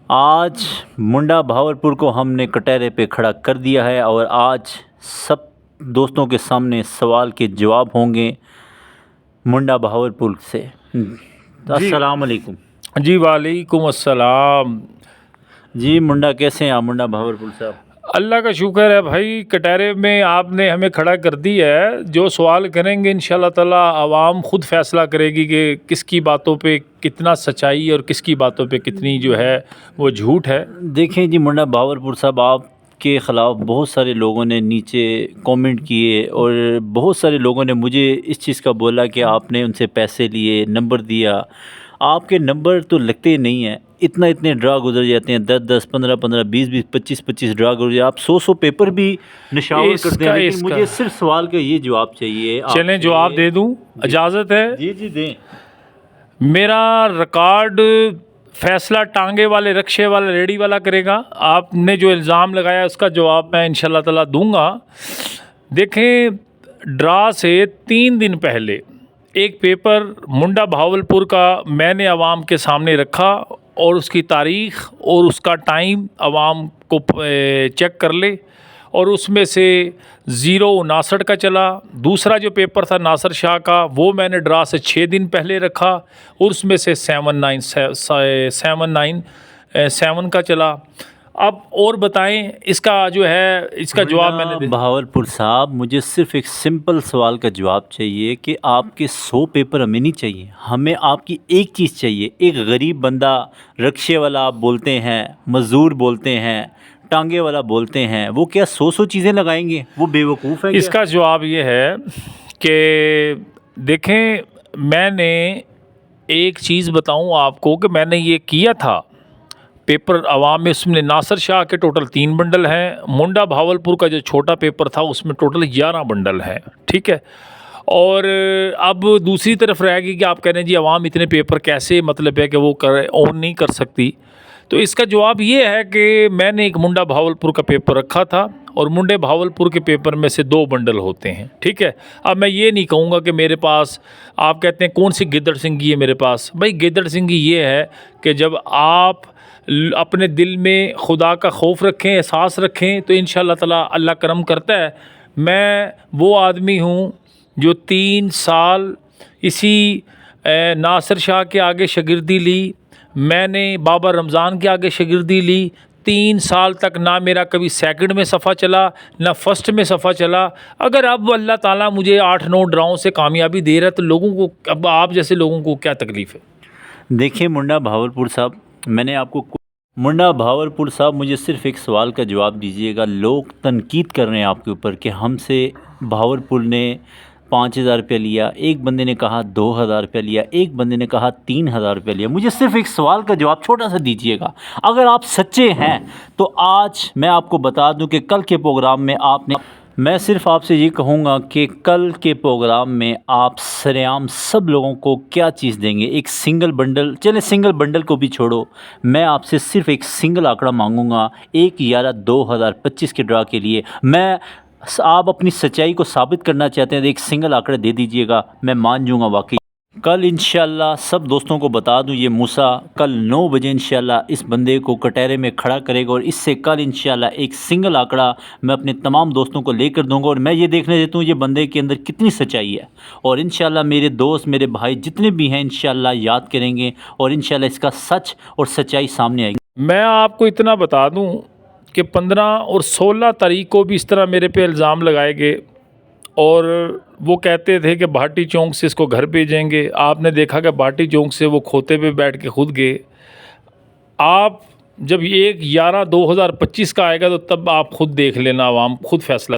آج منڈا بہاولپور کو ہم نے کٹہرے پہ کھڑا کر دیا ہے اور آج سب دوستوں کے سامنے سوال کے جواب ہوں گے منڈا بہاولپور سے۔ السلام علیکم۔ جی وعلیکم السلام۔ جی منڈا کیسے ہیں آپ منڈا بہاولپور صاحب؟ اللہ کا شکر ہے بھائی، کٹہرے میں آپ نے ہمیں کھڑا کر دی ہے۔ جو سوال کریں گے انشاءاللہ تعالی عوام خود فیصلہ کرے گی کہ کس کی باتوں پہ کتنا سچائی اور کس کی باتوں پہ کتنی جو ہے وہ جھوٹ ہے۔ دیکھیں جی منڈا بہاولپور صاحب، آپ کے خلاف بہت سارے لوگوں نے نیچے کومنٹ کیے اور بہت سارے لوگوں نے مجھے اس چیز کا بولا کہ آپ نے ان سے پیسے لیے، نمبر دیا۔ آپ کے نمبر تو لگتے نہیں ہیں، اتنے ڈرا گزر جاتے ہیں، 10 15 15 20 25 ڈرا گزر جاتے ہیں، آپ 100 پیپر بھی نشاور کرتے ہیں، لیکن مجھے صرف سوال کا یہ جواب چاہیے۔ چلیں جواب دے دوں، اجازت ہے؟ جی دیں۔ میرا ریکارڈ فیصلہ ٹانگے والے، رکشے والا، ریڑی والا کرے گا۔ آپ نے جو الزام لگایا اس کا جواب میں انشاءاللہ تعالی دوں گا۔ دیکھیں، ڈرا سے 3 دن پہلے ایک پیپر منڈا بہاولپور کا میں نے عوام کے سامنے رکھا اور اس کی تاریخ اور اس کا ٹائم عوام کو چیک کر لے، اور اس میں سے 059 کا چلا۔ دوسرا جو پیپر تھا ناصر شاہ کا، وہ میں نے ڈرا سے 6 دن پہلے رکھا اور اس میں سے 797 کا چلا۔ اب اور بتائیں اس کا جو ہے اس کا جواب میں نے بہاولپور صاحب، مجھے صرف ایک سمپل سوال کا جواب چاہیے کہ آپ کے 100 پیپر ہمیں نہیں چاہیے، ہمیں آپ کی ایک چیز چاہیے۔ ایک غریب بندہ، رکشے والا آپ بولتے ہیں، مزدور بولتے ہیں، ٹانگے والا بولتے ہیں، وہ کیا 100 چیزیں لگائیں گے؟ وہ بے وقوف ہے؟ اس کا جواب یہ ہے کہ دیکھیں، میں نے ایک چیز بتاؤں آپ کو کہ میں نے یہ کیا تھا پیپر عوام میں، اس میں ناصر شاہ کے ٹوٹل 3 بنڈل ہیں، منڈا بہاولپور کا جو چھوٹا پیپر تھا اس میں ٹوٹل 11 بنڈل ہیں، ٹھیک ہے۔ اور اب دوسری طرف رہے گی کہ آپ کہہ رہے ہیں جی عوام اتنے پیپر کیسے، مطلب ہے کہ وہ اون نہیں کر سکتی۔ تو اس کا جواب یہ ہے کہ میں نے ایک منڈا بہاولپور کا پیپر رکھا تھا اور منڈے بہاولپور کے پیپر میں سے 2 بنڈل ہوتے ہیں، ٹھیک ہے۔ اب میں یہ نہیں کہوں گا کہ میرے پاس، آپ کہتے ہیں کون سی گدڑ سنگھی ہے میرے پاس، بھائی گدڑ سنگھی یہ ہے کہ جب آپ اپنے دل میں خدا کا خوف رکھیں، احساس رکھیں، تو انشاءاللہ تعالی اللہ کرم کرتا ہے۔ میں وہ آدمی ہوں جو 3 سال اسی ناصر شاہ کے آگے شاگردی لی، میں نے بابا رمضان کے آگے شاگردی لی، 3 سال تک نہ میرا کبھی سیکنڈ میں صفحہ چلا نہ فرسٹ میں صفحہ چلا۔ اگر اب اللہ تعالیٰ مجھے 8-9 ڈراؤں سے کامیابی دے رہا ہے تو لوگوں کو، اب آپ جیسے لوگوں کو کیا تکلیف ہے؟ دیکھیں منڈا بہاولپور صاحب، میں نے آپ کو منڈا بہاولپور صاحب، مجھے صرف ایک سوال کا جواب دیجیے گا۔ لوگ تنقید کر رہے ہیں آپ کے اوپر کہ ہم سے بہاولپور نے 5,000 روپیہ لیا، ایک بندے نے کہا 2,000 روپیہ لیا، ایک بندے نے کہا 3,000 روپیہ لیا۔ مجھے صرف ایک سوال کا جواب چھوٹا سا دیجیے گا۔ اگر آپ سچے ہیں تو آج میں آپ کو بتا دوں کہ کل کے پروگرام میں میں صرف آپ سے یہ کہوں گا کہ کل کے پروگرام میں آپ سرعام سب لوگوں کو کیا چیز دیں گے؟ ایک سنگل بنڈل، چلے سنگل بنڈل کو بھی چھوڑو، میں آپ سے صرف ایک سنگل آنکڑا مانگوں گا، 1/11/2025 کے ڈرا کے لیے۔ آپ اپنی سچائی کو ثابت کرنا چاہتے ہیں تو ایک سنگل آنکڑا دے دیجئے گا، میں مان جوں گا واقعی۔ کل انشاءاللہ سب دوستوں کو بتا دوں، یہ موسیٰ کل 9 بجے انشاءاللہ اس بندے کو کٹہرے میں کھڑا کرے گا، اور اس سے کل انشاءاللہ ایک سنگل آنکڑا میں اپنے تمام دوستوں کو لے کر دوں گا، اور میں یہ دیکھنے دیتا ہوں یہ بندے کے اندر کتنی سچائی ہے، اور انشاءاللہ میرے دوست، میرے بھائی جتنے بھی ہیں انشاءاللہ یاد کریں گے، اور انشاءاللہ اس کا سچ اور سچائی سامنے آئے گی۔ میں آپ کو اتنا بتا دوں کہ 15 اور 16 تاریخ کو بھی اس طرح میرے پہ الزام لگائے گئے، اور وہ کہتے تھے کہ بھاٹی چونک سے اس کو گھر بھیجیں گے۔ آپ نے دیکھا کہ بھاٹی چونک سے وہ کھوتے پہ بیٹھ کے خود گئے۔ آپ جب 1/11/2025 کا آئے گا تو تب آپ خود دیکھ لینا، عوام خود فیصلہ